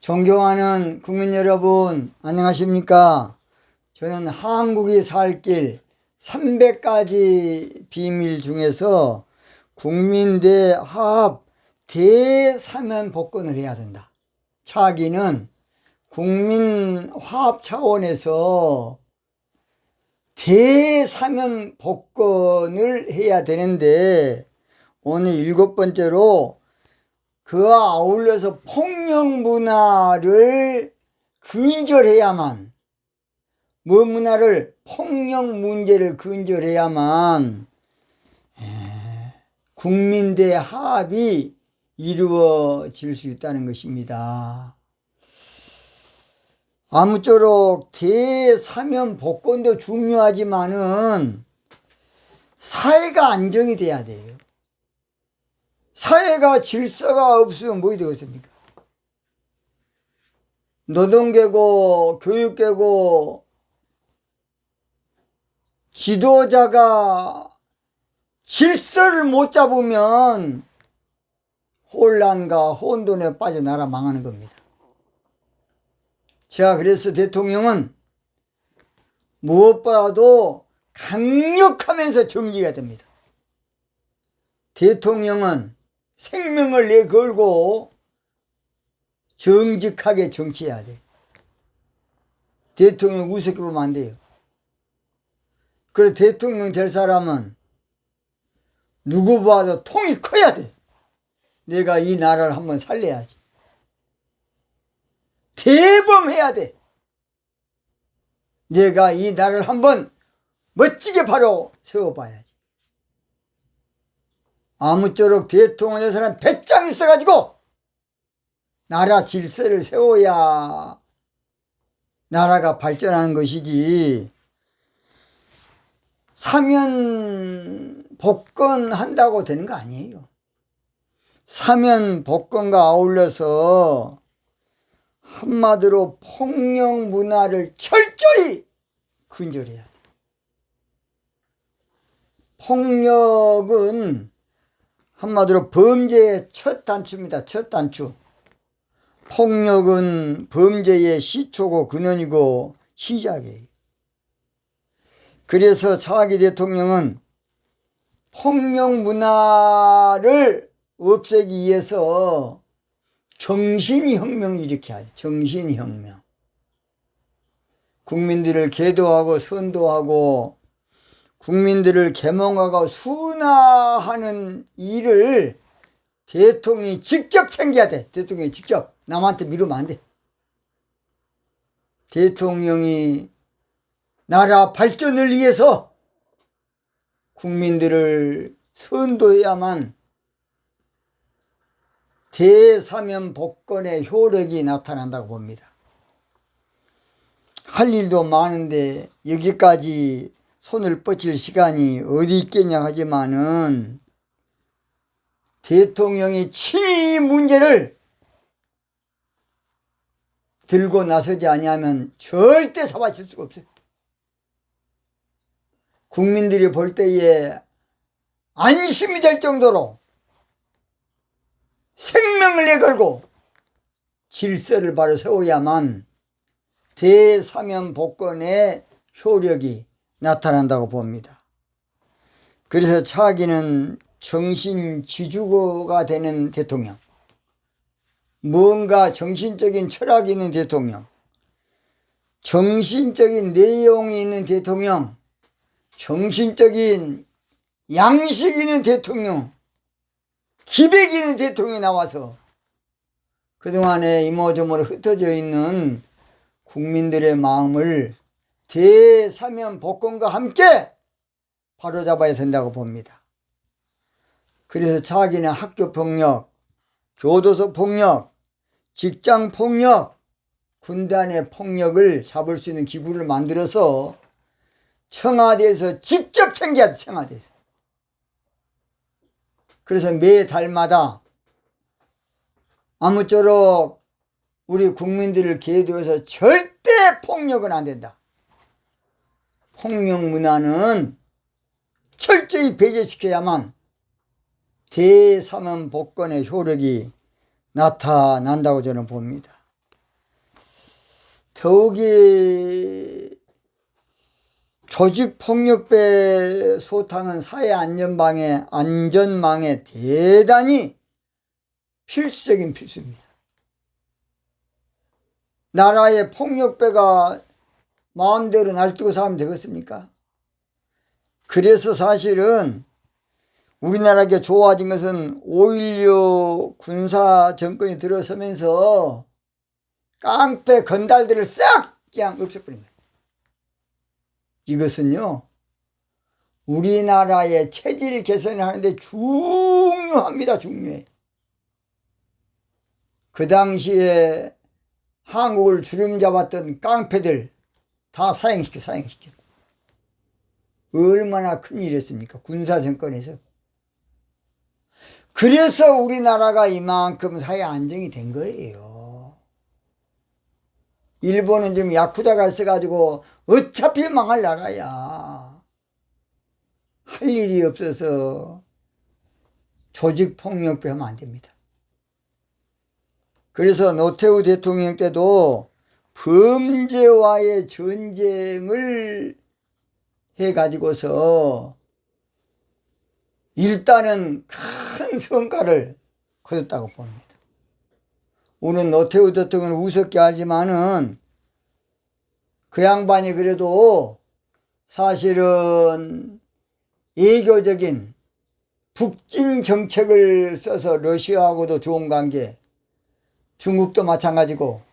존경하는 국민 여러분, 안녕하십니까? 저는 한국이 살 길 300가지 비밀 중에서 국민 대화합 대사면 복권을 해야 된다. 차기는 국민 화합 차원에서 대사면 복권을 해야 되는데, 오늘 7번째로 그와 아울러서 폭력 문화를 근절해야만, 폭력 문제를 근절해야만 국민 대화합이 이루어질 수 있다는 것입니다. 아무쪼록 대사면 복권도 중요하지만은 사회가 안정이 돼야 돼요. 사회가 질서가 없으면 뭐 되겠습니까? 노동계고 교육계고 지도자가 질서를 못 잡으면 혼란과 혼돈에 빠져 나라 망하는 겁니다. 자, 그래서 대통령은 무엇보다도 강력하면서 정직해야 됩니다. 대통령은 생명을 내걸고 정직하게 정치해야 돼. 대통령 우습게 보면 안 돼요. 그래서 대통령 될 사람은 누구보다도 통이 커야 돼. 내가 이 나라를 한번 살려야지. 대범해야 돼. 내가 이 나라를 한번 멋지게 바로 세워봐야지. 아무쪼록 대통령 될 사람 배짱 있어가지고 나라 질서를 세워야 나라가 발전하는 것이지, 사면 복권 한다고 되는 거 아니에요. 사면 복권과 아울러서 한마디로 폭력 문화를 철저히 근절해야 돼. 폭력은 한마디로 범죄의 첫 단추입니다. 첫 단추. 폭력은 범죄의 시초고 근원이고 시작이에요. 그래서 차기 대통령은 폭력 문화를 없애기 위해서 정신혁명을 일으켜야 돼. 정신혁명. 국민들을 계도하고 선도하고 국민들을 계몽하고 순화하는 일을 대통령이 직접 챙겨야 돼. 대통령이 직접. 남한테 미루면 안 돼. 대통령이 나라 발전을 위해서 국민들을 선도해야만 대사면 복권의 효력이 나타난다고 봅니다. 할 일도 많은데 여기까지 손을 뻗칠 시간이 어디 있겠냐 하지만은, 대통령이 친히 문제를 들고 나서지 아니하면 절대 잡아칠 수가 없어요. 국민들이 볼 때에 안심이 될 정도로 생명을 내걸고 질서를 바로 세워야만 대사면 복권의 효력이 나타난다고 봅니다. 그래서 차기는 정신지주가 되는 대통령, 뭔가 정신적인 철학이 있는 대통령, 정신적인 내용이 있는 대통령, 정신적인 양식이 있는 대통령, 기백이 있는 대통령이 나와서 그동안에 이모저모로 흩어져 있는 국민들의 마음을 대사면 복권과 함께 바로잡아야 된다고 봅니다. 그래서 차기는 학교폭력, 교도소 폭력, 직장 폭력, 군단의 폭력을 잡을 수 있는 기구를 만들어서 청와대에서 직접 챙겨야 돼. 청와대에서. 그래서 매 달마다 아무쪼록 우리 국민들을 계도해서 절대 폭력은 안 된다. 폭력 문화는 철저히 배제시켜야만 대사면 복권의 효력이 나타난다고 저는 봅니다. 더욱이 조직폭력배 소탕은 사회 안전망에 대단히 필수적인 필수입니다. 나라의 폭력배가 마음대로 날뛰고 살면 되겠습니까? 그래서 사실은 우리나라가 좋아진 것은 5.16 군사 정권이 들어서면서 깡패 건달들을 싹 그냥 없애버린 거예요. 이것은요, 우리나라의 체질 개선을 하는데 중요합니다. 중요해. 그 당시에 한국을 주름잡았던 깡패들 다 사형시켜. 얼마나 큰 일이었습니까? 군사정권에서. 그래서 우리나라가 이만큼 사회 안정이 된 거예요. 일본은 좀 야쿠자가 있어가지고 어차피 망할 나라야. 할 일이 없어서 조직폭력배 하면 안 됩니다. 그래서 노태우 대통령 때도 범죄와의 전쟁을 해가지고서 일단은 큰 성과를 거뒀다고 봅니다. 오늘 노태우 대통령은 우습게 알지만은 그 양반이 그래도 사실은 애교적인 북진 정책을 써서 러시아하고도 좋은 관계, 중국도 마찬가지고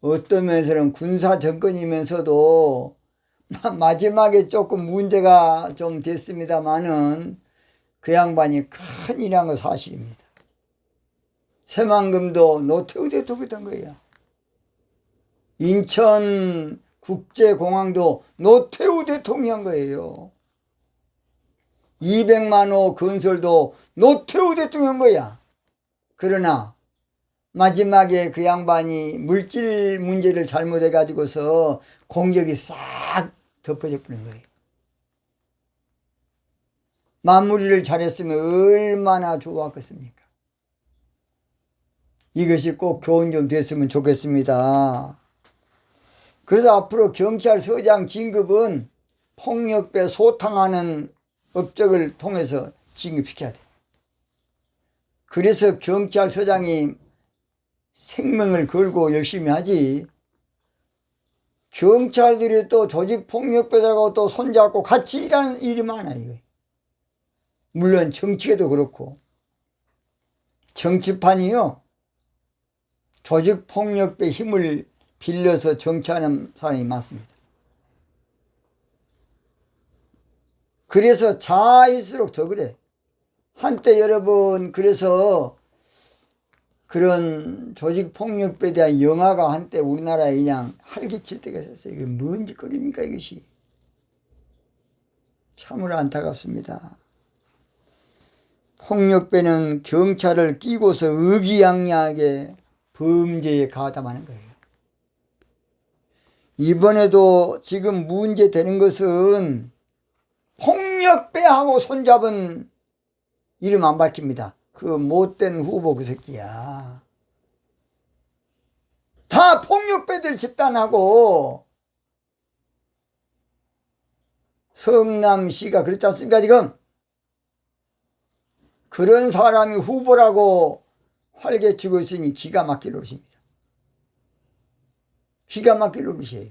어떤 면에서는 군사 정권이면서도 마지막에 조금 문제가 좀 됐습니다만은 그 양반이 큰일 한 건 사실입니다. 새만금도 노태우 대통령이 된 거예요. 인천국제공항도 노태우 대통령이 한 거예요. 200만 호 건설도 노태우 대통령이 한 거야. 그러나 마지막에 그 양반이 물질 문제를 잘못해 가지고서 공적이 싹 덮어져 버린 거예요. 마무리를 잘했으면 얼마나 좋았겠습니까? 이것이 꼭 교훈 좀 됐으면 좋겠습니다. 그래서 앞으로 경찰서장 진급은 폭력배 소탕하는 업적을 통해서 진급시켜야 돼. 그래서 경찰서장이 생명을 걸고 열심히 하지. 경찰들이 또 조직폭력배들하고 또 손잡고 같이 일하는 일이 많아요. 물론 정치에도 그렇고. 정치판이요, 조직폭력배 힘을 빌려서 정치하는 사람이 많습니다. 그래서 자일수록 더 그래. 한때 여러분, 그래서 그런 조직폭력배에 대한 영화가 한때 우리나라에 그냥 활기칠 때가 있었어요. 이게 뭔 짓거리입니까, 이것이. 참으로 안타깝습니다. 폭력배는 경찰을 끼고서 의기양양하게 범죄에 가담하는 거예요. 이번에도 지금 문제되는 것은 폭력배하고 손잡은 이름 안 밝힙니다. 그 못된 후보 그 새끼야. 다 폭력배들 집단하고 성남시가 그렇지 않습니까 지금? 그런 사람이 후보라고 활개치고 있으니 기가 막힐 노릇입니다. 기가 막힐 노릇이에요.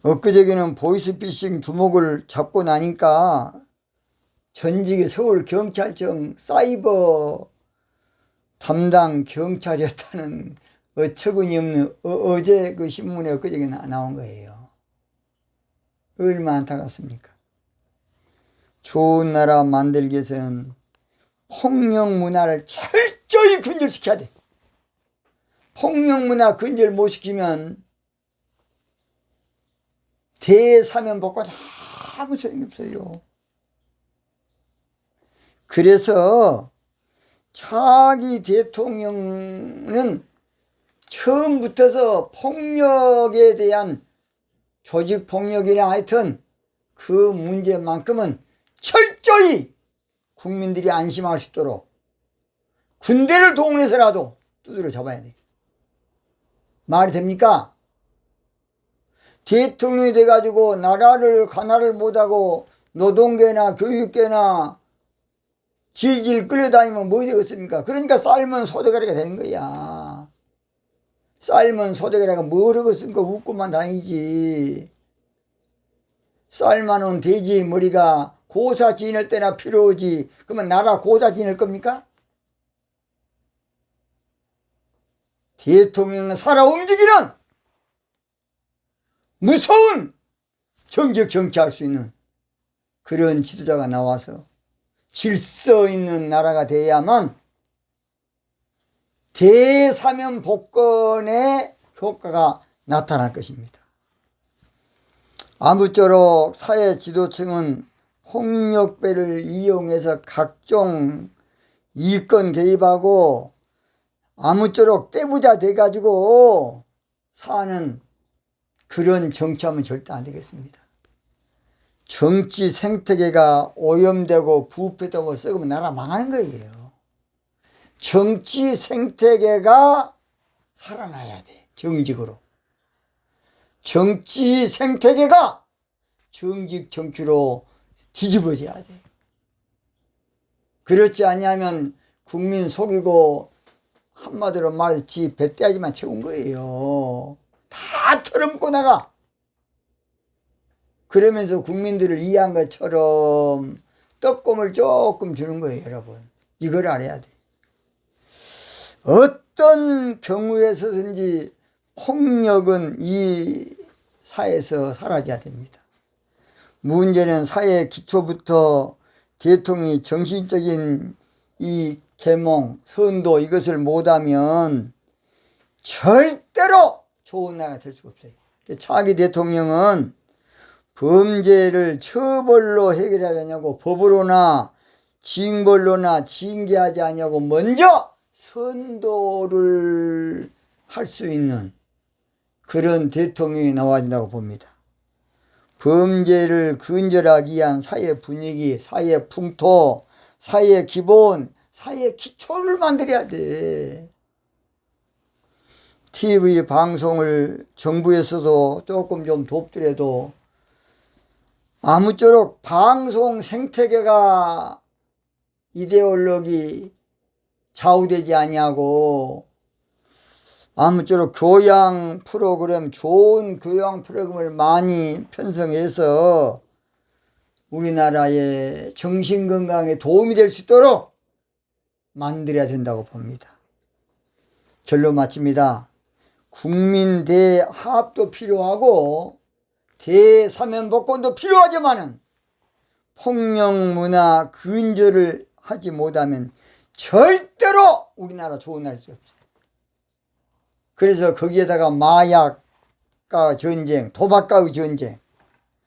엊그저께는 보이스피싱 두목을 잡고 나니까 전직의 서울경찰청 사이버 담당 경찰이었다는 어처구니 없는 어제 그 신문에 엊그저께 나온 거예요. 얼마나 안타깝습니까? 좋은 나라 만들기 위해서는 폭력 문화를 철저히 근절시켜야 돼. 폭력 문화 근절 못 시키면 대사면복권 아무 소용이 없어요. 그래서 차기 대통령은 처음부터서 폭력에 대한 조직폭력이나 하여튼 그 문제만큼은 철저히 국민들이 안심할 수 있도록 군대를 동원해서라도 두드려 잡아야 돼. 말이 됩니까? 대통령이 돼가지고 나라를 관할을 못하고 노동계나 교육계나 질질 끌려다니면 뭐 되겠습니까? 그러니까 삶은 소대가리가 되는 거야. 삶은 소대가리가 뭘 하겠습니까? 웃고만 다니지. 삶아놓은 돼지의 머리가 고사 지낼 때나 필요하지. 그러면 나라 고사 지낼 겁니까? 대통령은 살아 움직이는 무서운 정적 정치할 수 있는 그런 지도자가 나와서 질서 있는 나라가 돼야만 대사면 복권의 효과가 나타날 것입니다. 아무쪼록 사회 지도층은 폭력배를 이용해서 각종 이권 개입하고 아무쪼록 떼부자 돼가지고 사는 그런 정치하면 절대 안 되겠습니다. 정치 생태계가 오염되고 부패되고 썩으면 나라 망하는 거예요. 정치 생태계가 살아나야 돼. 정직으로. 정치 생태계가 정직 정치로 뒤집어져야 돼. 그렇지 않냐면 국민 속이고 한마디로 말해서 지 배떼야지만 채운 거예요. 다 털어먹고 나가. 그러면서 국민들을 이해한 것처럼 떡고물 조금 주는 거예요, 여러분. 이걸 알아야 돼. 어떤 경우에서든지 폭력은 이 사회에서 사라져야 됩니다. 문제는 사회 기초부터 대통령이 정신적인 이 계몽, 선도 이것을 못하면 절대로 좋은 나라가 될 수가 없어요. 차기 대통령은 범죄를 처벌로 해결해야 하냐고 법으로나 징벌로나 징계하지 않냐고 먼저 선도를 할 수 있는 그런 대통령이 나와야 된다고 봅니다. 범죄를 근절하기 위한 사회 분위기, 사회 풍토, 사회 기본, 사회 기초를 만들어야 돼. TV 방송을 정부에서도 조금 좀 돕더라도 아무쪼록 방송 생태계가 이데올로기 좌우되지 아니하고 아무쪼록 교양 프로그램, 좋은 교양 프로그램을 많이 편성해서 우리나라의 정신건강에 도움이 될 수 있도록 만들어야 된다고 봅니다. 결론 마칩니다. 국민 대합도 필요하고 대사면복권도 필요하지만은 폭력문화 근절을 하지 못하면 절대로 우리나라 좋은 날 수 없어요. 그래서 거기에다가 마약과 전쟁, 도박과의 전쟁.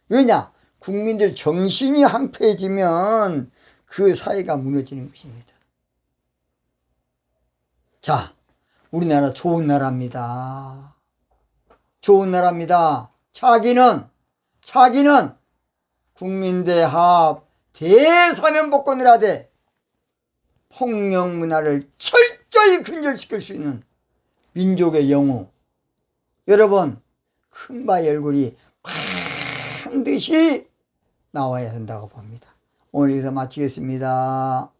왜냐? 국민들 정신이 황폐해지면 그 사회가 무너지는 것입니다. 자, 우리나라 좋은 나라입니다. 좋은 나라입니다. 차기는 국민대합 대사면복권을 하되 폭력 문화를 철저히 근절시킬 수 있는 민족의 영웅. 여러분, 큰바의 얼굴이 반드시 나와야 된다고 봅니다. 오늘 여기서 마치겠습니다.